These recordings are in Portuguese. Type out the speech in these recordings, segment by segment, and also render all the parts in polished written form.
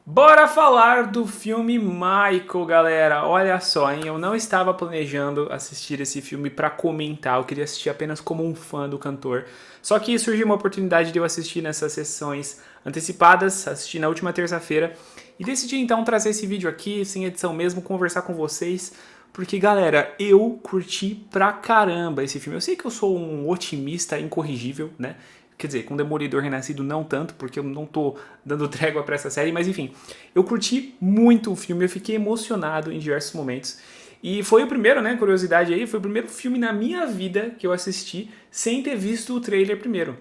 Bora falar do filme Michael, galera. Olha só, hein? Eu não estava planejando assistir esse filme para comentar, eu queria assistir apenas como um fã do cantor. Só que surgiu uma oportunidade de eu assistir nessas sessões antecipadas, assisti na última terça-feira e decidi então trazer esse vídeo aqui, sem edição mesmo, conversar com vocês. Porque, galera, eu curti pra caramba esse filme. Eu sei que eu sou um otimista incorrigível, né? Quer dizer, com Demolidor Renascido não tanto, porque eu não tô dando trégua pra essa série, mas enfim. Eu curti muito o filme, eu fiquei emocionado em diversos momentos. E foi o primeiro, né, curiosidade aí, foi o primeiro filme na minha vida que eu assisti sem ter visto o trailer primeiro.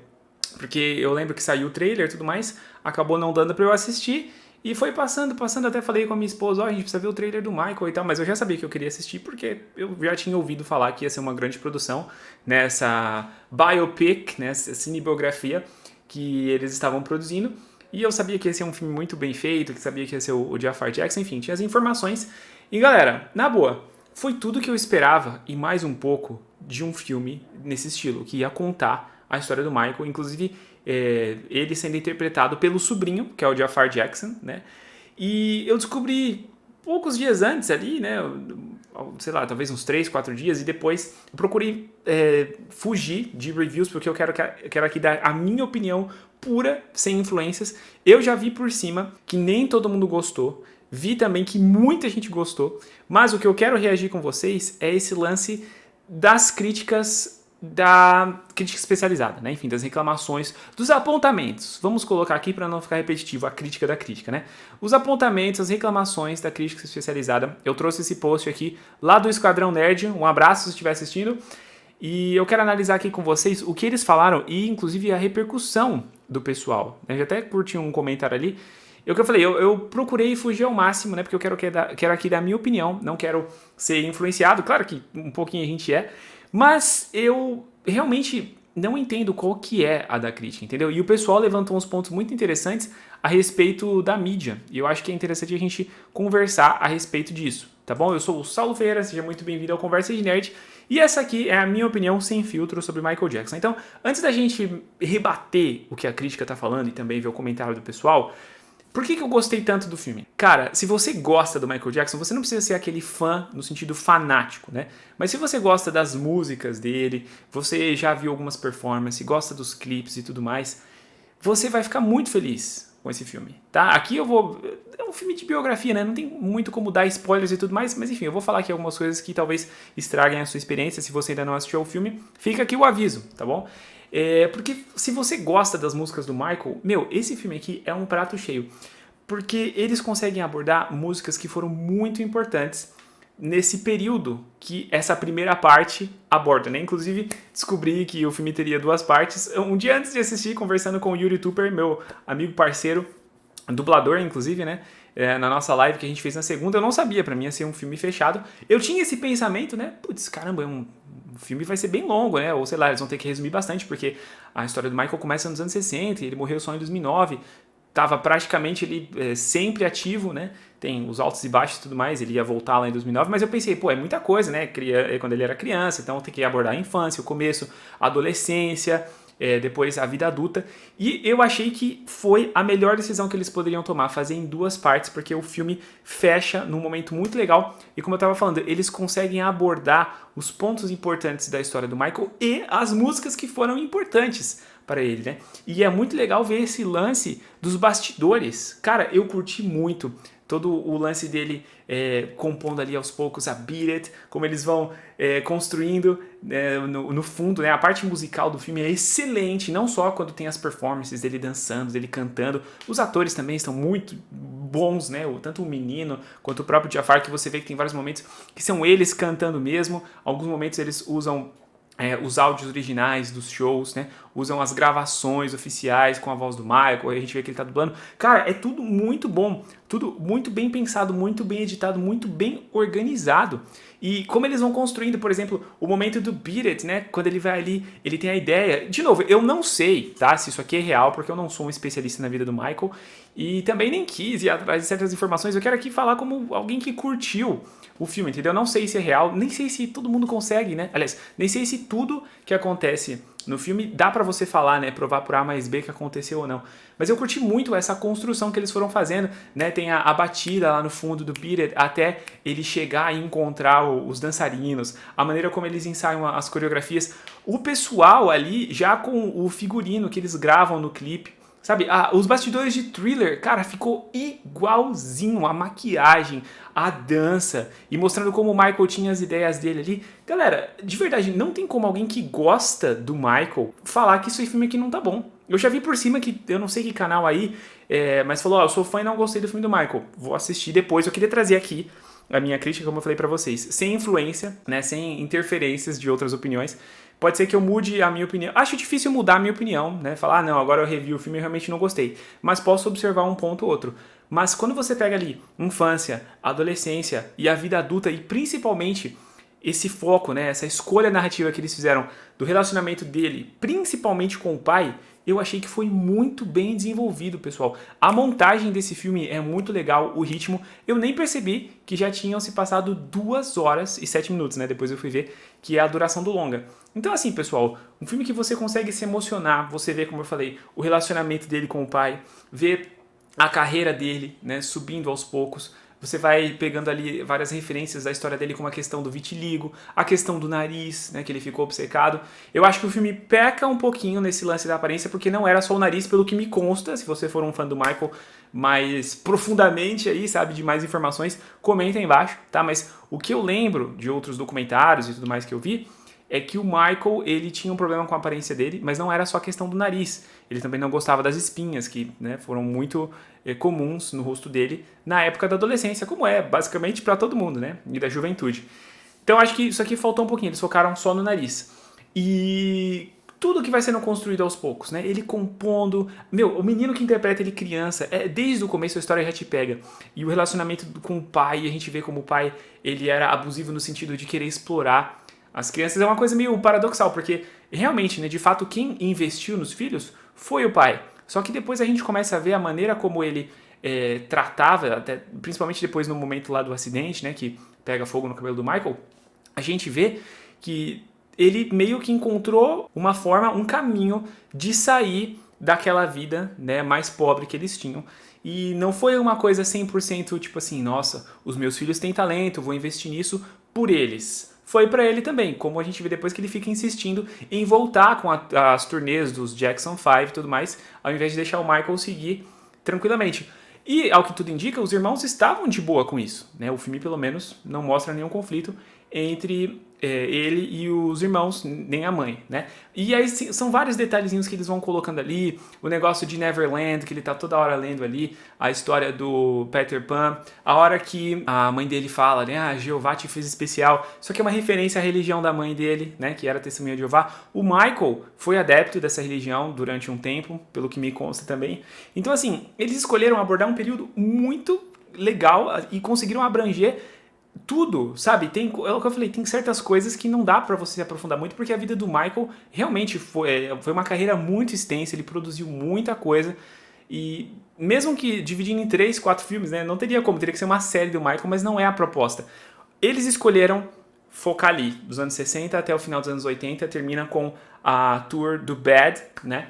Porque eu lembro que saiu o trailer e tudo mais, acabou não dando pra eu assistir. E foi passando, até falei com a minha esposa, ó, a gente precisa ver o trailer do Michael e tal, mas eu já sabia que eu queria assistir porque eu já tinha ouvido falar que ia ser uma grande produção, nessa biopic, nessa cinebiografia que eles estavam produzindo, e eu sabia que ia ser um filme muito bem feito, que sabia que ia ser o Jafar Jackson, enfim, tinha as informações. E galera, na boa, foi tudo que eu esperava e mais um pouco de um filme nesse estilo, que ia contar a história do Michael, inclusive ele sendo interpretado pelo sobrinho, que é o Jafar Jackson, né? E eu descobri poucos dias antes ali, né? Sei lá, talvez uns 3, 4 dias, e depois eu procurei fugir de reviews, porque eu quero aqui dar a minha opinião pura, sem influências. Eu já vi por cima que nem todo mundo gostou, vi também que muita gente gostou, mas o que eu quero reagir com vocês é esse lance das críticas da crítica especializada, né? Enfim, das reclamações, dos apontamentos. Vamos colocar aqui para não ficar repetitivo a crítica da crítica, né? Os apontamentos, as reclamações da crítica especializada. Eu trouxe esse post aqui lá do Esquadrão Nerd. Um abraço se estiver assistindo. E eu quero analisar aqui com vocês o que eles falaram e, inclusive, a repercussão do pessoal. Eu já até curti um comentário ali. É o que eu falei, eu procurei fugir ao máximo, né? Porque eu quero aqui dar a minha opinião, não quero ser influenciado. Claro que um pouquinho a gente é, mas eu realmente não entendo qual que é a da crítica, entendeu? E o pessoal levantou uns pontos muito interessantes a respeito da mídia. E eu acho que é interessante a gente conversar a respeito disso, tá bom? Eu sou o Saulo Ferreira, seja muito bem-vindo ao Conversa de Nerd. E essa aqui é a minha opinião sem filtro sobre Michael Jackson. Então, antes da gente rebater o que a crítica tá falando e também ver o comentário do pessoal, por que eu gostei tanto do filme? Cara, se você gosta do Michael Jackson, você não precisa ser aquele fã no sentido fanático, né? Mas se você gosta das músicas dele, você já viu algumas performances, gosta dos clipes e tudo mais, você vai ficar muito feliz com esse filme, tá? Aqui eu vou... É um filme de biografia, né? Não tem muito como dar spoilers e tudo mais, mas enfim, eu vou falar aqui algumas coisas que talvez estraguem a sua experiência. Se você ainda não assistiu ao filme, fica aqui o aviso, tá bom? Porque se você gosta das músicas do Michael, meu, esse filme aqui é um prato cheio. Porque eles conseguem abordar músicas que foram muito importantes nesse período que essa primeira parte aborda, né? Inclusive, descobri que o filme teria duas partes. Um dia antes de assistir, conversando com o Yuri Tupper, meu amigo parceiro, dublador, inclusive, né? Na nossa live que a gente fez na segunda, eu não sabia, pra mim ia ser um filme fechado. Eu tinha esse pensamento, né? Putz, caramba, o filme vai ser bem longo, né? Ou sei lá, eles vão ter que resumir bastante, porque a história do Michael começa nos anos 60 e ele morreu só em 2009. Tava praticamente ele sempre ativo, né? Tem os altos e baixos e tudo mais, ele ia voltar lá em 2009, mas eu pensei, pô, é muita coisa, né? Quando ele era criança, então tem que abordar a infância, o começo, a adolescência, depois a vida adulta. E eu achei que foi a melhor decisão que eles poderiam tomar, fazer em duas partes, porque o filme fecha num momento muito legal. E como eu tava falando, eles conseguem abordar os pontos importantes da história do Michael e as músicas que foram importantes para ele, né? E é muito legal ver esse lance dos bastidores. Cara, eu curti muito todo o lance dele compondo ali aos poucos a Beat It, como eles vão construindo no fundo, né? A parte musical do filme é excelente, não só quando tem as performances dele dançando, dele cantando, os atores também estão muito bons, né? Tanto o menino quanto o próprio Jafar, que você vê que tem vários momentos que são eles cantando mesmo, alguns momentos eles usam os áudios originais dos shows, né? Usam as gravações oficiais com a voz do Michael, aí a gente vê que ele tá dublando. Cara, é tudo muito bom, tudo muito bem pensado, muito bem editado, muito bem organizado. E como eles vão construindo, por exemplo, o momento do Beat It, né? Quando ele vai ali, ele tem a ideia. De novo, eu não sei, tá? Se isso aqui é real, porque eu não sou um especialista na vida do Michael. E também nem quis ir atrás de certas informações. Eu quero aqui falar como alguém que curtiu o filme, entendeu? Eu não sei se é real, nem sei se todo mundo consegue, né? Aliás, nem sei se tudo que acontece No filme dá pra você falar, né, provar por A mais B que aconteceu ou não. Mas eu curti muito essa construção que eles foram fazendo, né? Tem a batida lá no fundo do Beat It até ele chegar e encontrar os dançarinos, a maneira como eles ensaiam as coreografias, o pessoal ali já com o figurino que eles gravam no clipe. Sabe, os bastidores de Thriller, cara, ficou igualzinho, a maquiagem, a dança, e mostrando como o Michael tinha as ideias dele ali. Galera, de verdade, não tem como alguém que gosta do Michael falar que esse filme aqui não tá bom. Eu já vi por cima que, eu não sei que canal aí, mas falou, eu sou fã e não gostei do filme do Michael, vou assistir depois. Eu queria trazer aqui a minha crítica, como eu falei pra vocês, sem influência, né, sem interferências de outras opiniões. Pode ser que eu mude a minha opinião. Acho difícil mudar a minha opinião, né? Falar, não, agora eu review o filme e realmente não gostei. Mas posso observar um ponto ou outro. Mas quando você pega ali infância, adolescência e a vida adulta, e principalmente esse foco, né? Essa escolha narrativa que eles fizeram do relacionamento dele, principalmente com o pai, eu achei que foi muito bem desenvolvido, pessoal. A montagem desse filme é muito legal, o ritmo. Eu nem percebi que já tinham se passado 2 horas e 7 minutos, né? Depois eu fui ver que é a duração do longa. Então assim, pessoal, um filme que você consegue se emocionar, você vê, como eu falei, o relacionamento dele com o pai, ver a carreira dele, né, subindo aos poucos. Você vai pegando ali várias referências da história dele, como a questão do vitiligo, a questão do nariz, né, que ele ficou obcecado. Eu acho que o filme peca um pouquinho nesse lance da aparência, porque não era só o nariz, pelo que me consta. Se você for um fã do Michael mais profundamente aí, sabe, de mais informações, comenta aí embaixo, tá? Mas o que eu lembro de outros documentários e tudo mais que eu vi é que o Michael, ele tinha um problema com a aparência dele, mas não era só a questão do nariz. Ele também não gostava das espinhas, que, né, foram muito comuns no rosto dele na época da adolescência, como é basicamente para todo mundo, né, e da juventude. Então acho que isso aqui faltou um pouquinho, eles focaram só no nariz. E tudo que vai sendo construído aos poucos, né? Ele compondo... Meu, o menino que interpreta ele criança, desde o começo a história já te pega. E o relacionamento com o pai, a gente vê como o pai, ele era abusivo no sentido de querer explorar as crianças. É uma coisa meio paradoxal, porque realmente, né, de fato, quem investiu nos filhos foi o pai. Só que depois a gente começa a ver a maneira como ele tratava, até, principalmente depois no momento lá do acidente, né, que pega fogo no cabelo do Michael, a gente vê que ele meio que encontrou uma forma, um caminho de sair daquela vida, né, mais pobre que eles tinham. E não foi uma coisa 100% tipo assim, nossa, os meus filhos têm talento, vou investir nisso por eles. Foi pra ele também, como a gente vê depois que ele fica insistindo em voltar com as turnês dos Jackson 5 e tudo mais, ao invés de deixar o Michael seguir tranquilamente. E, ao que tudo indica, os irmãos estavam de boa com isso, né? O filme, pelo menos, não mostra nenhum conflito entre ele e os irmãos, nem a mãe, né? E aí são vários detalhezinhos que eles vão colocando ali, o negócio de Neverland, que ele tá toda hora lendo ali, a história do Peter Pan, a hora que a mãe dele fala, né, Jeová te fez especial, isso aqui é uma referência à religião da mãe dele, né, que era a Testemunha de Jeová. O Michael foi adepto dessa religião durante um tempo, pelo que me consta também. Então, assim, eles escolheram abordar um período muito legal e conseguiram abranger tudo, sabe? É o que eu falei, tem certas coisas que não dá pra você se aprofundar muito, porque a vida do Michael realmente foi uma carreira muito extensa, ele produziu muita coisa, e mesmo que dividindo em 3, 4 filmes, né, não teria como, teria que ser uma série do Michael, mas não é a proposta. Eles escolheram focar ali, dos anos 60 até o final dos anos 80, termina com a tour do Bad, né?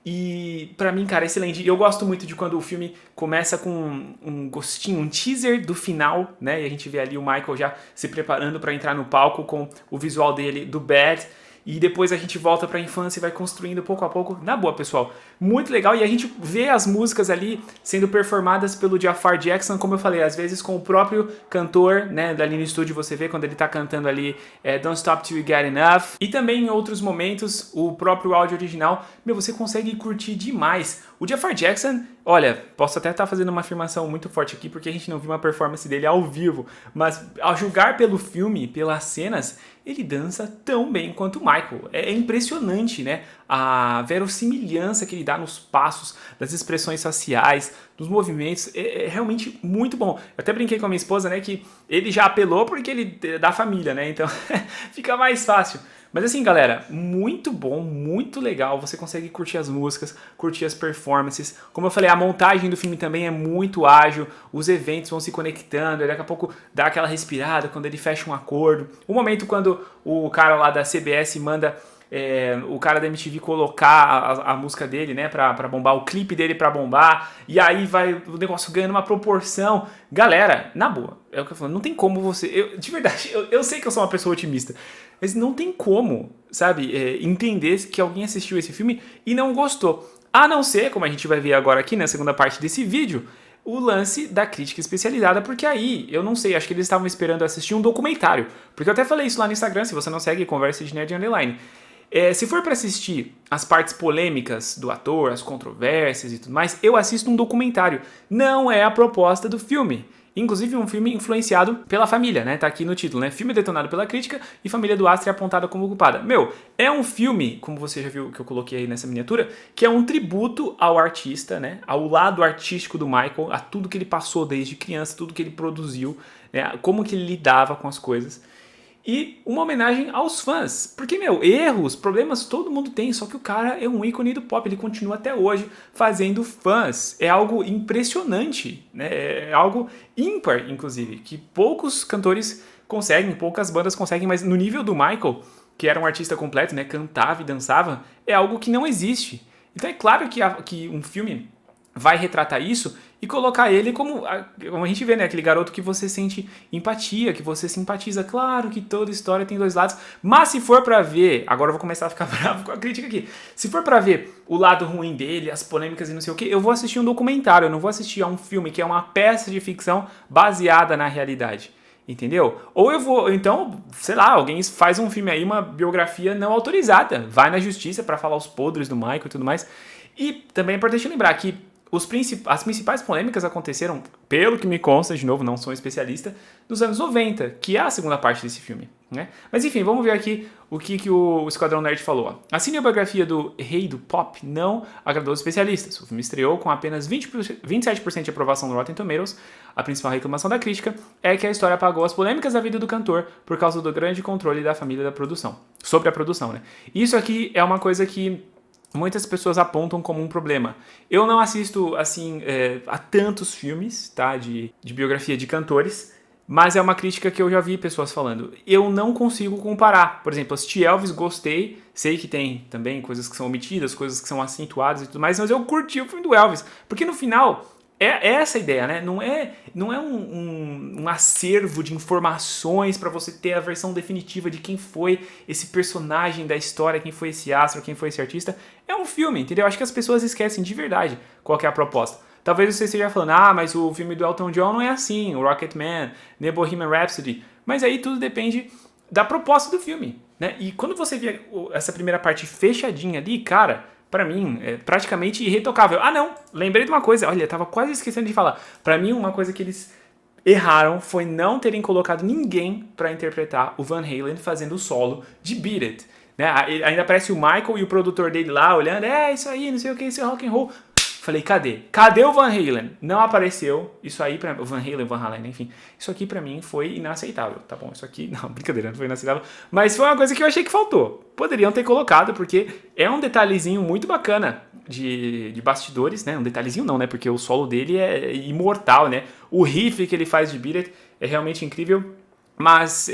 E pra mim, cara, é excelente. Eu gosto muito de quando o filme começa com um gostinho, um teaser do final, né? E a gente vê ali o Michael já se preparando pra entrar no palco com o visual dele do Bad. E depois a gente volta pra infância e vai construindo pouco a pouco. Na boa, pessoal, muito legal. E a gente vê as músicas ali sendo performadas pelo Jafar Jackson, como eu falei, às vezes com o próprio cantor, né, dali no estúdio você vê quando ele tá cantando ali Don't Stop Till You Get Enough. E também em outros momentos, o próprio áudio original, meu, você consegue curtir demais. O Jafar Jackson, olha, posso até estar fazendo uma afirmação muito forte aqui, porque a gente não viu uma performance dele ao vivo, mas ao julgar pelo filme, pelas cenas, ele dança tão bem quanto o Michael. É impressionante, né? A verossimilhança que ele dá nos passos, das expressões faciais, dos movimentos, é realmente muito bom. Eu até brinquei com a minha esposa, né, que ele já apelou porque ele é da família, né? Então fica mais fácil. Mas assim, galera, muito bom, muito legal. Você consegue curtir as músicas, curtir as performances. Como eu falei, a montagem do filme também é muito ágil. Os eventos vão se conectando. Daqui a pouco dá aquela respirada quando ele fecha um acordo. O momento quando o cara lá da CBS manda o cara da MTV colocar a música dele, né, pra bombar, o clipe dele pra bombar, e aí vai o negócio ganhando uma proporção. Galera, na boa, é o que eu falo, não tem como você... de verdade, eu sei que eu sou uma pessoa otimista, mas não tem como, sabe, entender que alguém assistiu esse filme e não gostou. A não ser, como a gente vai ver agora aqui na segunda parte desse vídeo, o lance da crítica especializada, porque aí, eu não sei, acho que eles estavam esperando assistir um documentário, porque eu até falei isso lá no Instagram, se você não segue, Conversa de Nerd Underline. Se for para assistir as partes polêmicas do ator, as controvérsias e tudo mais, eu assisto um documentário. Não é a proposta do filme. Inclusive um filme influenciado pela família, né? Tá aqui no título, né? Filme detonado pela crítica e família do astro é apontada como culpada. É um filme, como você já viu que eu coloquei aí nessa miniatura, que é um tributo ao artista, né? Ao lado artístico do Michael, a tudo que ele passou desde criança, tudo que ele produziu, né? Como que ele lidava com as coisas. E uma homenagem aos fãs. Porque, erros, problemas todo mundo tem, só que o cara é um ícone do pop, ele continua até hoje fazendo fãs. É algo impressionante, né? É algo ímpar, inclusive, que poucos cantores conseguem, poucas bandas conseguem, mas no nível do Michael, que era um artista completo, né? Cantava e dançava, é algo que não existe. Então é claro que um filme vai retratar isso e colocar ele como a gente vê, né? Aquele garoto que você sente empatia, que você simpatiza. Claro que toda história tem dois lados, mas se for pra ver, agora eu vou começar a ficar bravo com a crítica aqui, se for pra ver o lado ruim dele, as polêmicas e não sei o que, eu vou assistir um documentário, eu não vou assistir a um filme que é uma peça de ficção baseada na realidade. Entendeu? Ou eu vou, então, sei lá, alguém faz um filme aí, uma biografia não autorizada, vai na justiça pra falar os podres do Michael e tudo mais. E também é importante lembrar que as principais polêmicas aconteceram, pelo que me consta, de novo, não sou um especialista, nos anos 90, que é a segunda parte desse filme, né? Mas enfim, vamos ver aqui o que o Esquadrão Nerd falou. Ó. A cinebiografia do Rei do Pop não agradou os especialistas. O filme estreou com apenas 27% de aprovação no Rotten Tomatoes. A principal reclamação da crítica é que a história apagou as polêmicas da vida do cantor por causa do grande controle da família da produção, sobre a produção, né? Isso aqui é uma coisa que muitas pessoas apontam como um problema. Eu não assisto, assim, a tantos filmes, tá, de biografia de cantores, mas é uma crítica que eu já vi pessoas falando. Eu não consigo comparar. Por exemplo, assisti Elvis, gostei, sei que tem também coisas que são omitidas, coisas que são acentuadas e tudo mais, mas eu curti o filme do Elvis, porque no final... É essa a ideia, né? Não é um acervo de informações para você ter a versão definitiva de quem foi esse personagem da história, quem foi esse astro, quem foi esse artista. É um filme, entendeu? Acho que as pessoas esquecem de verdade qual que é a proposta. Talvez você esteja falando, mas o filme do Elton John não é assim, o Rocketman, The Bohemian Rhapsody. Mas aí tudo depende da proposta do filme, né? E quando você vê essa primeira parte fechadinha ali, cara... Pra mim, é praticamente irretocável. Não, lembrei de uma coisa. Olha, tava quase esquecendo de falar. Pra mim, uma coisa que eles erraram foi não terem colocado ninguém pra interpretar o Van Halen fazendo o solo de Beat It. Né? Ainda aparece o Michael e o produtor dele lá olhando. Isso aí, não sei o que, isso é rock and roll. Falei, cadê? Cadê o Van Halen? Não apareceu. Isso aí pra o Van Halen, enfim. Isso aqui pra mim foi inaceitável, tá bom? Isso aqui, não, brincadeira, não foi inaceitável. Mas foi uma coisa que eu achei que faltou. Poderiam ter colocado, porque é um detalhezinho muito bacana de bastidores, né? Um detalhezinho não, né? Porque o solo dele é imortal, né? O riff que ele faz de Beat It é realmente incrível. Mas...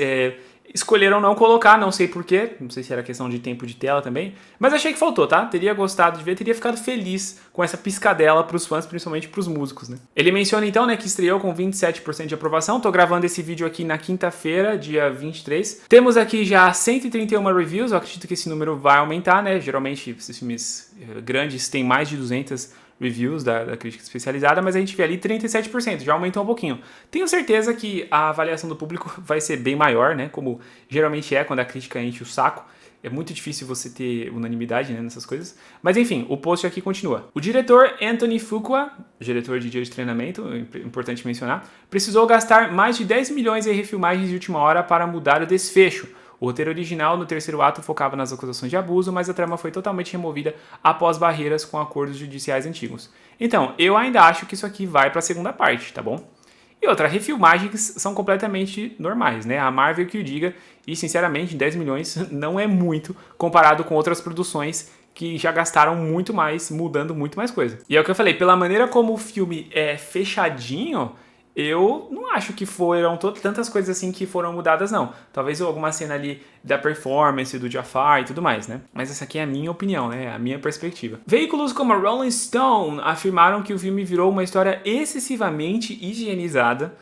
escolheram não colocar, não sei porquê, não sei se era questão de tempo de tela também, mas achei que faltou, tá? Teria gostado de ver, teria ficado feliz com essa piscadela pros fãs, principalmente pros músicos, né? Ele menciona então, né, que estreou com 27% de aprovação, tô gravando esse vídeo aqui na quinta-feira, dia 23. Temos aqui já 131 reviews, eu acredito que esse número vai aumentar, né? Geralmente esses filmes grandes têm mais de 200 reviews da crítica especializada, mas a gente vê ali 37%, já aumentou um pouquinho. Tenho certeza que a avaliação do público vai ser bem maior, né? Como geralmente é quando a crítica enche o saco. É muito difícil você ter unanimidade, né, nessas coisas. Mas enfim, o post aqui continua. O diretor Anthony Fuqua, diretor de Dia de Treinamento, importante mencionar, precisou gastar mais de 10 milhões em refilmagens de última hora para mudar o desfecho. O roteiro original, no terceiro ato, focava nas acusações de abuso, mas a trama foi totalmente removida após barreiras com acordos judiciais antigos. Então, eu ainda acho que isso aqui vai para a segunda parte, tá bom? E outra, refilmagens são completamente normais, né? A Marvel que o diga, e sinceramente, 10 milhões não é muito comparado com outras produções que já gastaram muito mais, mudando muito mais coisa. E é o que eu falei, pela maneira como o filme é fechadinho... eu não acho que foram tantas coisas assim que foram mudadas, não. Talvez alguma cena ali da performance do Jafar e tudo mais, né? Mas essa aqui é a minha opinião, né? A minha perspectiva. Veículos como a Rolling Stone afirmaram que o filme virou uma história excessivamente higienizada,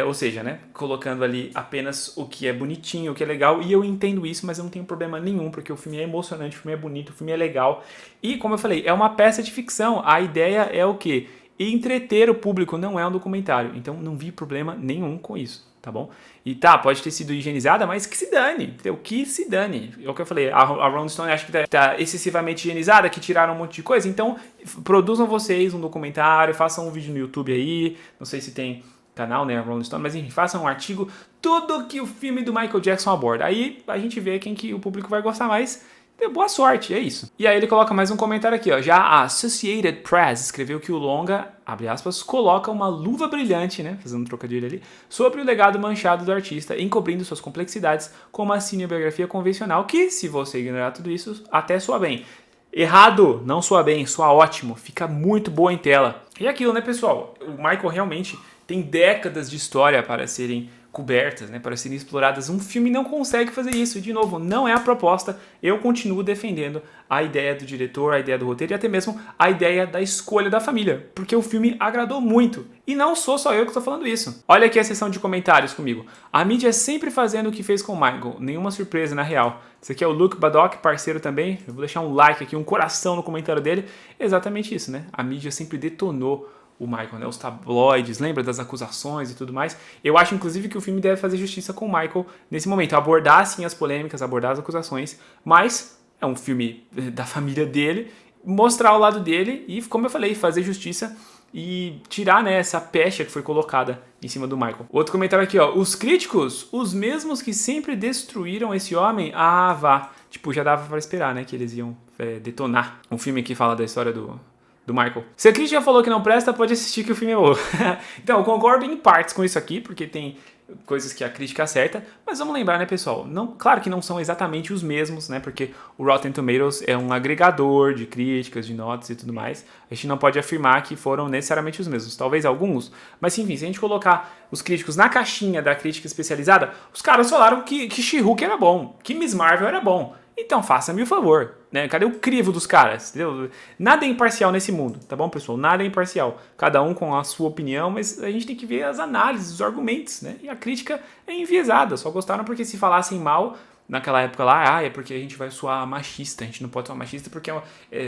ou seja, né, colocando ali apenas o que é bonitinho, o que é legal, e eu entendo isso, mas eu não tenho problema nenhum, porque o filme é emocionante, o filme é bonito, o filme é legal, e como eu falei, é uma peça de ficção, a ideia é o quê? Entreter o público, não é um documentário, então não vi problema nenhum com isso, tá bom? E tá, pode ter sido higienizada, mas que se dane, entendeu? Que se dane. É o que eu falei, a Rolling Stone acho que tá excessivamente higienizada, que tiraram um monte de coisa, então produzam vocês um documentário, façam um vídeo no YouTube aí, não sei se tem canal, né, a Rolling Stone, mas enfim, façam um artigo, tudo que o filme do Michael Jackson aborda. Aí a gente vê quem que o público vai gostar mais. Boa sorte, é isso. E aí ele coloca mais um comentário aqui, ó. Já a Associated Press escreveu que o longa, abre aspas, coloca uma luva brilhante, né, fazendo um trocadilho ali, sobre o legado manchado do artista, encobrindo suas complexidades com uma cinebiografia convencional que, se você ignorar tudo isso, até soa bem. Errado, não soa bem, soa ótimo, fica muito boa em tela. E aquilo, né, pessoal? O Michael realmente tem décadas de história para serem cobertas, né, para serem exploradas. Um filme não consegue fazer isso. De novo, não é a proposta. Eu continuo defendendo a ideia do diretor, a ideia do roteiro e até mesmo a ideia da escolha da família, porque o filme agradou muito. E não sou só eu que estou falando isso. Olha aqui a seção de comentários comigo. A mídia sempre fazendo o que fez com o Michael. Nenhuma surpresa, na real. Esse aqui é o Luke Baddock, parceiro também. Eu vou deixar um like aqui, um coração no comentário dele. Exatamente isso, né? A mídia sempre detonou o Michael, né? Os tabloides, lembra das acusações e tudo mais. Eu acho, inclusive, que o filme deve fazer justiça com o Michael nesse momento. Abordar, sim, as polêmicas, abordar as acusações, mas é um filme da família dele, mostrar o lado dele e, como eu falei, fazer justiça e tirar, né, essa pecha que foi colocada em cima do Michael. Outro comentário aqui, ó. Os críticos, os mesmos que sempre destruíram esse homem, vá. Tipo, já dava para esperar, né, que eles iam detonar um filme que fala da história do Michael. Se a crítica falou que não presta, pode assistir que o filme é bom. Então, eu concordo em partes com isso aqui, porque tem coisas que a crítica acerta, mas vamos lembrar, né, pessoal? Não, claro que não são exatamente os mesmos, né, porque o Rotten Tomatoes é um agregador de críticas, de notas e tudo mais. A gente não pode afirmar que foram necessariamente os mesmos, talvez alguns, mas enfim, se a gente colocar os críticos na caixinha da crítica especializada, os caras falaram que She-Hulk era bom, que Miss Marvel era bom. Então faça-me o favor, né? Cadê o crivo dos caras? Entendeu? Nada é imparcial nesse mundo, tá bom, pessoal? Nada é imparcial. Cada um com a sua opinião, mas a gente tem que ver as análises, os argumentos, né? E a crítica é enviesada. Só gostaram porque se falassem mal naquela época lá, é porque a gente vai soar machista. A gente não pode soar machista porque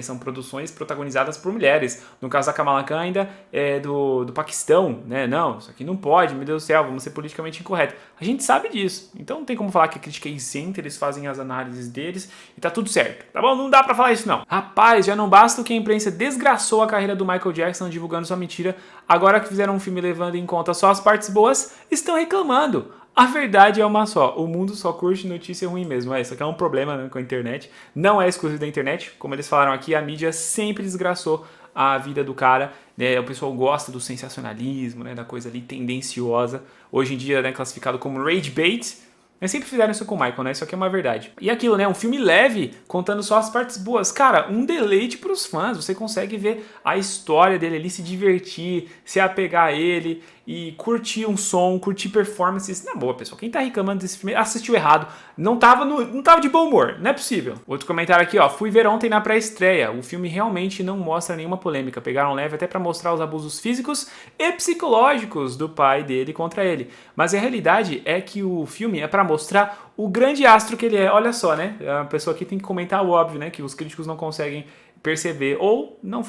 são produções protagonizadas por mulheres. No caso da Kamala Khan ainda é do Paquistão, né? Não, isso aqui não pode, meu Deus do céu, vamos ser politicamente incorretos. A gente sabe disso. Então não tem como falar que a crítica é isenta, eles fazem as análises deles e tá tudo certo, tá bom? Não dá pra falar isso não. Rapaz, já não basta o que a imprensa desgraçou a carreira do Michael Jackson divulgando sua mentira, agora que fizeram um filme levando em conta só as partes boas, estão reclamando. A verdade é uma só, o mundo só curte notícia ruim mesmo. Isso aqui é um problema, né, com a internet, não é exclusivo da internet, como eles falaram aqui, a mídia sempre desgraçou a vida do cara, né? O pessoal gosta do sensacionalismo, né, da coisa ali tendenciosa, hoje em dia, né, classificado como rage bait. Mas sempre fizeram isso com o Michael, né? Isso aqui é uma verdade. E aquilo, né? Um filme leve, contando só as partes boas. Cara, um deleite pros fãs. Você consegue ver a história dele ali, se divertir, se apegar a ele e curtir um som, curtir performances. Na boa, pessoal. Quem tá reclamando desse filme assistiu errado. Não tava de bom humor. Não é possível. Outro comentário aqui, ó. Fui ver ontem na pré-estreia. O filme realmente não mostra nenhuma polêmica. Pegaram leve até pra mostrar os abusos físicos e psicológicos do pai dele contra ele. Mas a realidade é que o filme é pra mostrar o grande astro que ele é. Olha só, né? A pessoa aqui tem que comentar o óbvio, né? Que os críticos não conseguem perceber ou não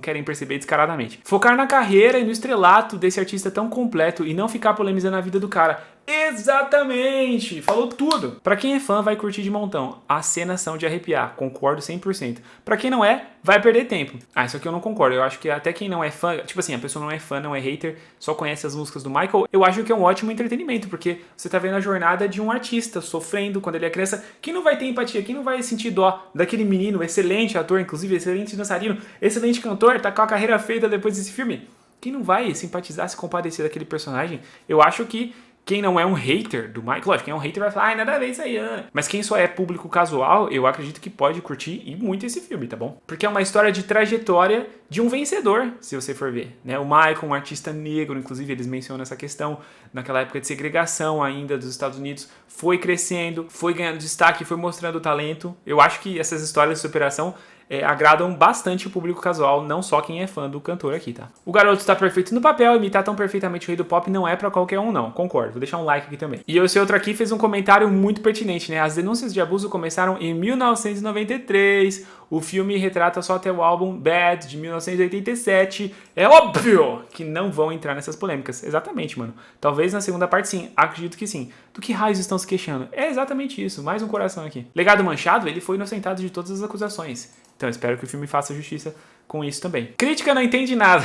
querem perceber descaradamente. Focar na carreira e no estrelato desse artista tão completo e não ficar polemizando a vida do cara. Exatamente! Falou tudo! Pra quem é fã, vai curtir de montão. As cenas são de arrepiar, concordo 100%. Pra quem não é, vai perder tempo. Isso aqui eu não concordo. Eu acho que até quem não é fã, tipo assim, a pessoa não é fã, não é hater, só conhece as músicas do Michael, eu acho que é um ótimo entretenimento, porque você tá vendo a jornada de um artista sofrendo quando ele é criança. Quem não vai ter empatia? Quem não vai sentir dó daquele menino, excelente ator, inclusive, excelente dançarino, excelente cantor, tá com a carreira feita depois desse filme? Quem não vai simpatizar, se compadecer daquele personagem? Eu acho que Quem não é um hater do Michael, lógico, quem é um hater vai falar, ai, nada a ver isso aí, mas quem só é público casual, eu acredito que pode curtir e muito esse filme, tá bom? Porque é uma história de trajetória de um vencedor, se você for ver, né? O Michael, um artista negro, inclusive eles mencionam essa questão, naquela época de segregação ainda dos Estados Unidos, foi crescendo, foi ganhando destaque, foi mostrando talento. Eu acho que essas histórias de superação agradam bastante o público casual, não só quem é fã do cantor aqui, tá? O garoto está perfeito no papel, imitar tão perfeitamente o rei do pop não é pra qualquer um, não. Concordo, vou deixar um like aqui também. E esse outro aqui fez um comentário muito pertinente, né? As denúncias de abuso começaram em 1993, o filme retrata só até o álbum Bad, de 1987. É óbvio que não vão entrar nessas polêmicas. Exatamente, mano. Talvez na segunda parte sim, acredito que sim. Do que raios estão se queixando? É exatamente isso, mais um coração aqui. Legado Manchado, ele foi inocentado de todas as acusações. Então espero que o filme faça justiça com isso também. Crítica não entende nada.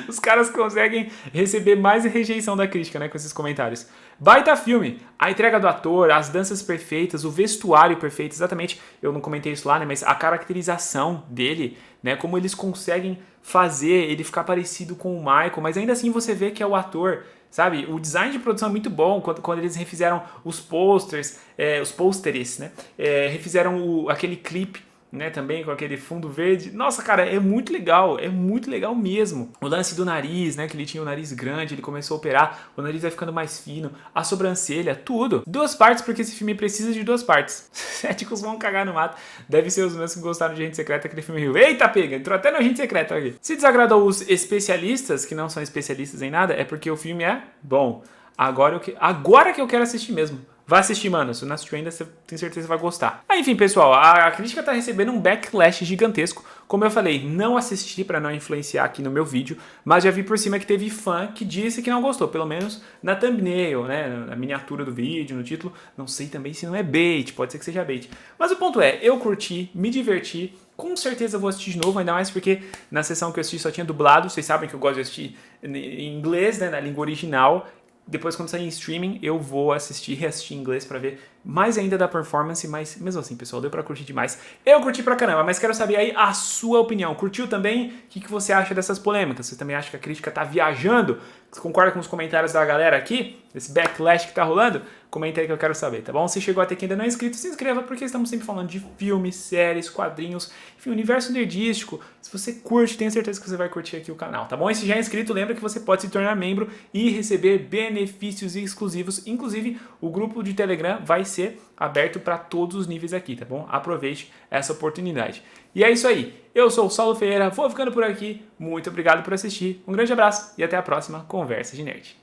Os caras conseguem receber mais rejeição da crítica, né, com esses comentários. Baita filme. A entrega do ator, as danças perfeitas, o vestuário perfeito, exatamente. Eu não comentei isso lá, né, mas a caracterização dele, né, como eles conseguem fazer ele ficar parecido com o Michael, mas ainda assim você vê que é o ator. Sabe, o design de produção é muito bom quando eles refizeram os posters, os pôsteres, né? Refizeram aquele clipe, né, também com aquele fundo verde. Nossa, cara, é muito legal mesmo. O lance do nariz, né, que ele tinha o nariz grande, ele começou a operar, o nariz vai ficando mais fino, a sobrancelha, tudo. 2 partes, porque esse filme precisa de 2 partes. Céticos vão cagar no mato. Deve ser os mesmos que gostaram de Agente Secreta, aquele filme Rio. Eita, pega, entrou até no Agente Secreto aqui. Se desagradou os especialistas, que não são especialistas em nada, é porque o filme é bom. Agora que eu quero assistir mesmo. Vai assistir, mano. Se não assistiu ainda, você tem certeza que vai gostar. Enfim, pessoal, a crítica tá recebendo um backlash gigantesco. Como eu falei, não assisti pra não influenciar aqui no meu vídeo, mas já vi por cima que teve fã que disse que não gostou, pelo menos na thumbnail, né, na miniatura do vídeo, no título. Não sei também se não é bait, pode ser que seja bait. Mas o ponto é, eu curti, me diverti, com certeza vou assistir de novo, ainda mais porque na sessão que eu assisti só tinha dublado. Vocês sabem que eu gosto de assistir em inglês, né, na língua original. Depois, quando sair em streaming, eu vou reassistir em inglês pra ver mais ainda da performance, mas mesmo assim, pessoal, deu pra curtir demais. Eu curti pra caramba, mas quero saber aí a sua opinião. Curtiu também? O que você acha dessas polêmicas? Você também acha que a crítica tá viajando? Você concorda com os comentários da galera aqui? Desse backlash que tá rolando? Comenta aí que eu quero saber, tá bom? Se chegou até aqui e ainda não é inscrito, se inscreva, porque estamos sempre falando de filmes, séries, quadrinhos, enfim, universo nerdístico. Se você curte, tenho certeza que você vai curtir aqui o canal, tá bom? E se já é inscrito, lembra que você pode se tornar membro e receber benefícios exclusivos. Inclusive, o grupo de Telegram vai ser aberto para todos os níveis aqui, tá bom? Aproveite essa oportunidade. E é isso aí. Eu sou o Saulo Ferreira, vou ficando por aqui. Muito obrigado por assistir. Um grande abraço e até a próxima Conversa de Nerd.